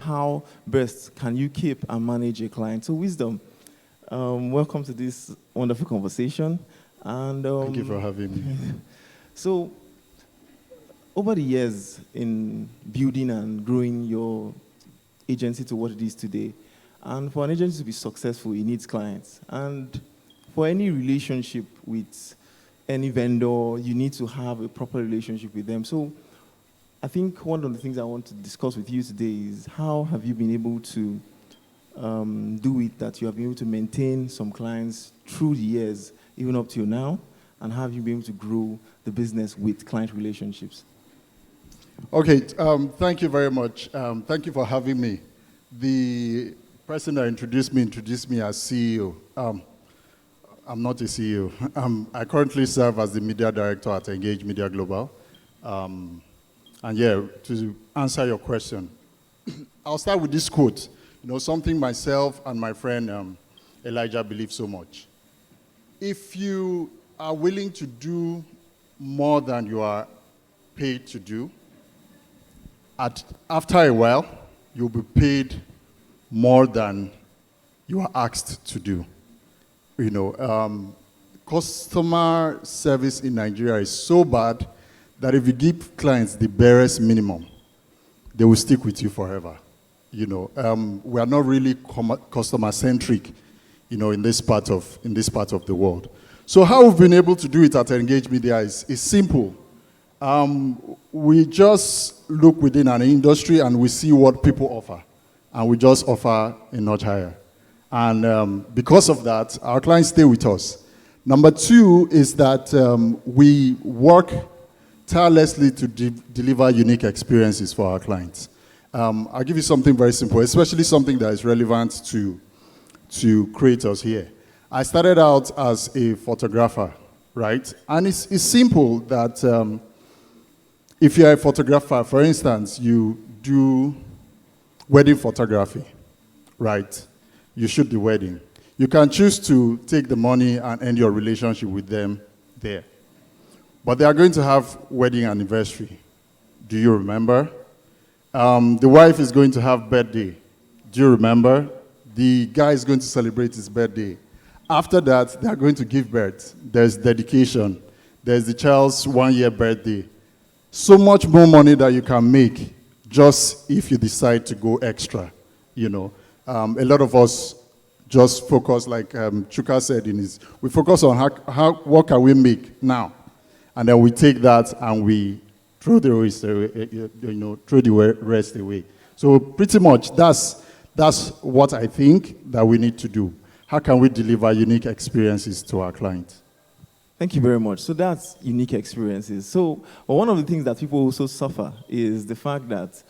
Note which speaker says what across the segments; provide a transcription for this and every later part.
Speaker 1: how best can you keep and manage a client. So Wisdom, welcome to this wonderful conversation. And
Speaker 2: thank you for having me.
Speaker 1: So, over the years in building and growing your agency to what it is today, and for an agency to be successful, it needs clients. And for any relationship with any vendor, you need to have a proper relationship with them. So I think one of the things I want to discuss with you today is how have you been able to do it that you have been able to maintain some clients through the years, even up till now, and how have you been able to grow the business with client relationships?
Speaker 2: Okay, thank you very much. Thank you for having me. The person that introduced me as CEO. I'm not a CEO. I currently serve as the media director at Engage Media Global. And yeah, to answer your question, I'll start with this quote. You know, something myself and my friend Elijah believe so much. If you are willing to do more than you are paid to do, after a while, you'll be paid more than you are asked to do. You know, customer service in Nigeria is so bad that if you give clients the barest minimum, they will stick with you forever. You know, we are not really customer-centric, you know, in this part of the world. So how we've been able to do it at Engage Media is simple. We just look within an industry and we see what people offer, and we just offer a notch higher. And because of that, our clients stay with us. Number two is that we work tirelessly to deliver unique experiences for our clients. I'll give you something very simple, especially something that is relevant to creators here. I started out as a photographer, right? And it's simple that if you're a photographer, for instance, you do wedding photography, right? You shoot the wedding. You can choose to take the money and end your relationship with them there. But they are going to have wedding anniversary. Do you remember? The wife is going to have birthday. Do you remember? The guy is going to celebrate his birthday. After that, they are going to give birth. There's dedication. There's the child's 1-year birthday. So much more money that you can make just if you decide to go extra, you know. A lot of us just focus, like Chuka said we focus on what can we make now, and then we take that and we throw the rest away. So pretty much that's what I think that we need to do. How can we deliver unique experiences to our clients?
Speaker 1: Thank you very much. So that's unique experiences. So one of the things that people also suffer is the fact that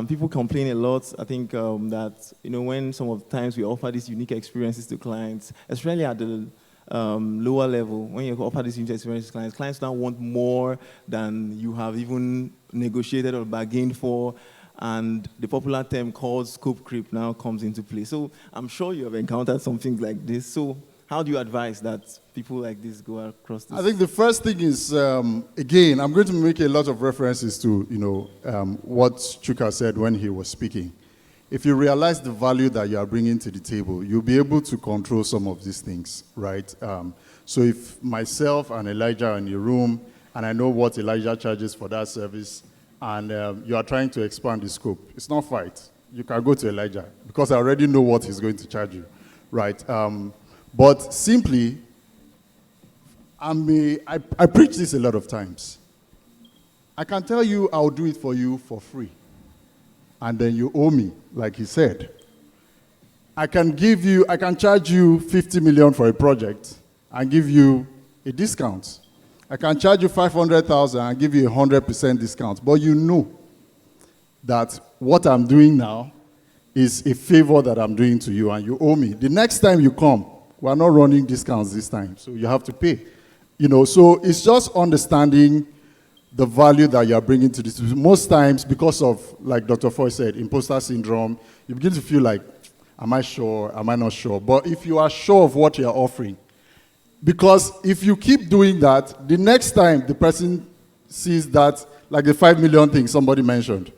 Speaker 1: people complain a lot. I think that, you know, when some of the times we offer these unique experiences to clients, especially at the lower level, when you offer these unique experiences to clients now want more than you have even negotiated or bargained for. And the popular term called scope creep now comes into play. So I'm sure you have encountered something like this. So how do you advise that people like this go across this?
Speaker 2: I think the first thing is, again, I'm going to make a lot of references to, you know, what Chuka said when he was speaking. If you realize the value that you are bringing to the table, you'll be able to control some of these things, right? So if myself and Elijah are in the room, and I know what Elijah charges for that service, and you are trying to expand the scope, it's not fight. You can go to Elijah, because I already know what he's going to charge you, right? But simply, I preach this a lot of times. I can tell you I'll do it for you for free, and then you owe me, like he said. I can charge you 50 million for a project and give you a discount. I can charge you 500,000 and give you 100% discount. But you know that what I'm doing now is a favor that I'm doing to you, and you owe me. The next time you come, we're not running discounts this time, so you have to pay. You know, so it's just understanding the value that you're bringing to this. Most times, because of, like Dr. Foy said, imposter syndrome, you begin to feel like, am I sure, am I not sure? But if you are sure of what you're offering, because if you keep doing that, the next time the person sees that, like the 5 million thing somebody mentioned,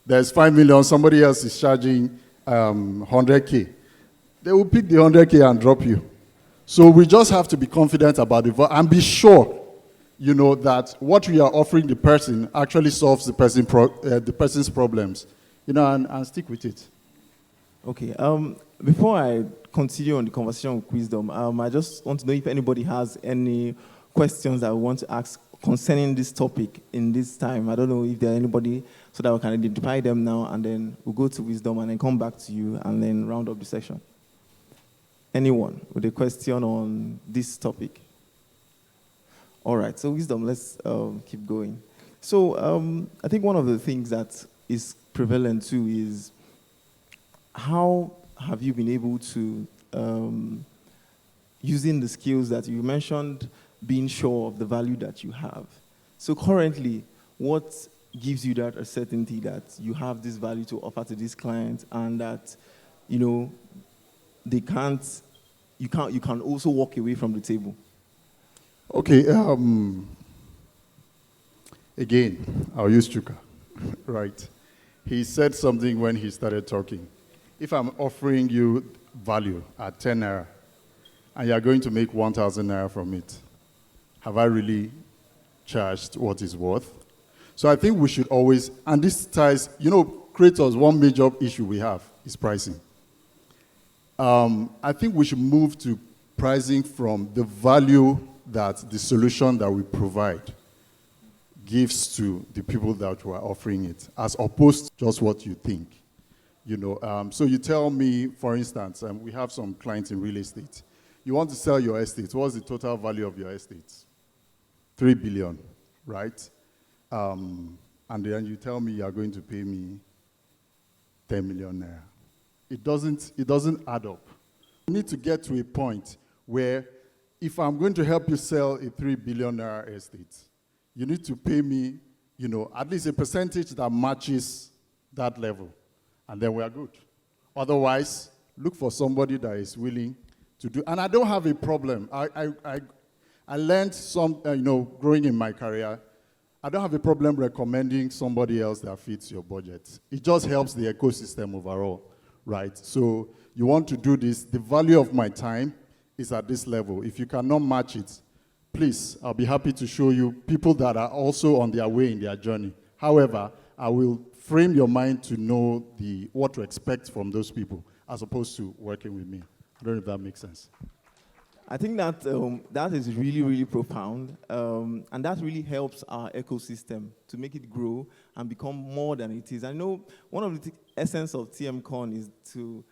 Speaker 2: There's 5 million, somebody else is charging 100K. They will pick the 100K and drop you. So we just have to be confident about it and be sure, that what we are offering the person actually solves the person's problems, and stick with it.
Speaker 1: Okay. Before I continue on the conversation with Wisdom, I just want to know if anybody has any questions that we want to ask concerning this topic in this time. I don't know if there are anybody, so that we can identify them now, and then we'll go to Wisdom and then come back to you and then round up the session. Anyone with a question on this topic? All right, so Wisdom, let's keep going. So I think one of the things that is prevalent too is how have you been able to, using the skills that you mentioned, being sure of the value that you have. So currently, what gives you that certainty that you have this value to offer to these clients, and that, you can also walk away from the table?
Speaker 2: Okay, again, I'll use Chuka, right? He said something when he started talking. If I'm offering you value at 10 naira, and you're going to make 1,000 naira from it, have I really charged what it's worth? So I think we should always, and this ties, creators, one major issue we have is pricing. I think we should move to pricing from the value that the solution that we provide gives to the people that we're offering it, as opposed to just what you think. So you tell me, for instance, we have some clients in real estate. You want to sell your estate. What's the total value of your estate? 3 billion, right? And then you tell me you're going to pay me 10 million naira. It doesn't add up. You need to get to a point where if I'm going to help you sell a 3 billion naira estate, you need to pay me, at least a percentage that matches that level. And then we are good. Otherwise, look for somebody that is willing to do. And I don't have a problem. I learned some, growing in my career, I don't have a problem recommending somebody else that fits your budget. It just helps the ecosystem overall, right? So you want to do this. The value of my time is at this level. If you cannot match it, please, I'll be happy to show you people that are also on their way in their journey. However, I will frame your mind to know what to expect from those people as opposed to working with me. I don't know if that makes sense.
Speaker 1: I think that that is really, really profound, and that really helps our ecosystem to make it grow and become more than it is. I know one of the essence of TMCon is to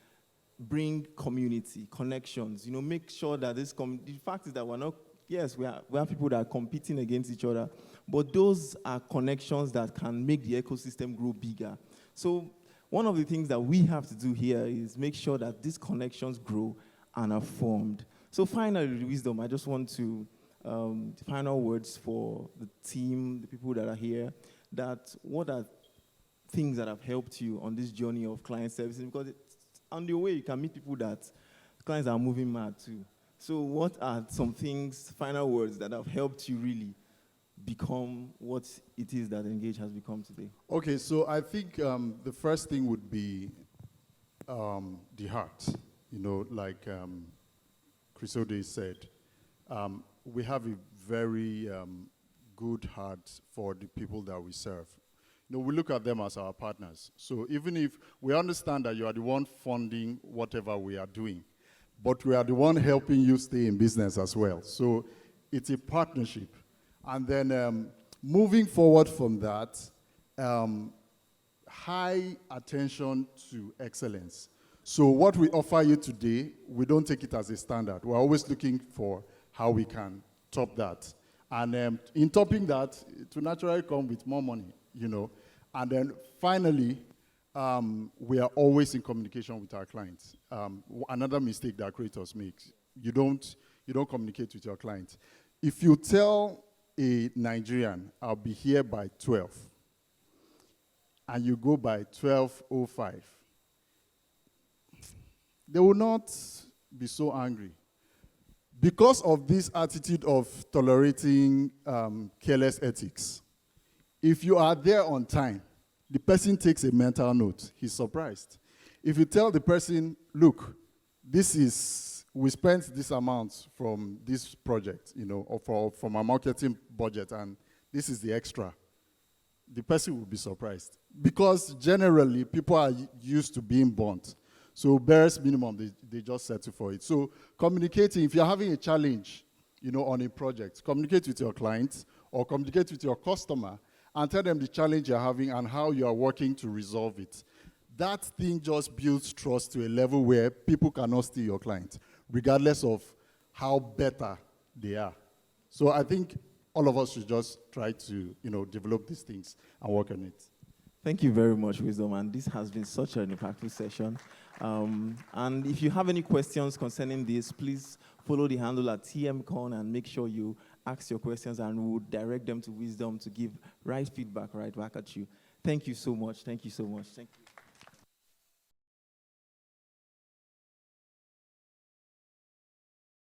Speaker 1: bring community, connections, make sure that the fact is that we're not, yes, we have people that are competing against each other, but those are connections that can make the ecosystem grow bigger. So one of the things that we have to do here is make sure that these connections grow and are formed. So finally, Wisdom, I just want to, the final words for the team, the people that are here, that what are things that have helped you on this journey of client services? Because on the way, you can meet people that clients are moving mad too. So what are some things, final words, that have helped you really become what it is that Engage has become today? Okay,
Speaker 2: so I think the first thing would be the heart. Like Crisode said, we have a very good heart for the people that we serve. We look at them as our partners. So even if we understand that you are the one funding whatever we are doing, but we are the one helping you stay in business as well. So it's a partnership. And then moving forward from that, high attention to excellence. So what we offer you today, we don't take it as a standard. We're always looking for how we can top that. And in topping that, it will naturally come with more money, And then finally, we are always in communication with our clients. Another mistake that creators make, you don't communicate with your clients. If you tell a Nigerian, I'll be here by 12, and you go by 12:05, they will not be so angry. Because of this attitude of tolerating careless ethics, if you are there on time, the person takes a mental note. He's surprised. If you tell the person, look, we spent this amount from this project, or from our marketing budget, and this is the extra, the person will be surprised. Because generally, people are used to being burnt. So barest minimum, they just settle for it. So communicating, if you're having a challenge, on a project, communicate with your clients or communicate with your customer and tell them the challenge you're having and how you are working to resolve it. That thing just builds trust to a level where people cannot steal your client, regardless of how better they are. So I think all of us should just try to, develop these things and work on it.
Speaker 1: Thank you very much, Wisdom, and this has been such an impactful session. And if you have any questions concerning this, please follow the handle at TMCon and make sure you ask your questions, and we'll direct them to Wisdom to give right feedback right back at you. Thank you so much. Thank you so much. Thank you.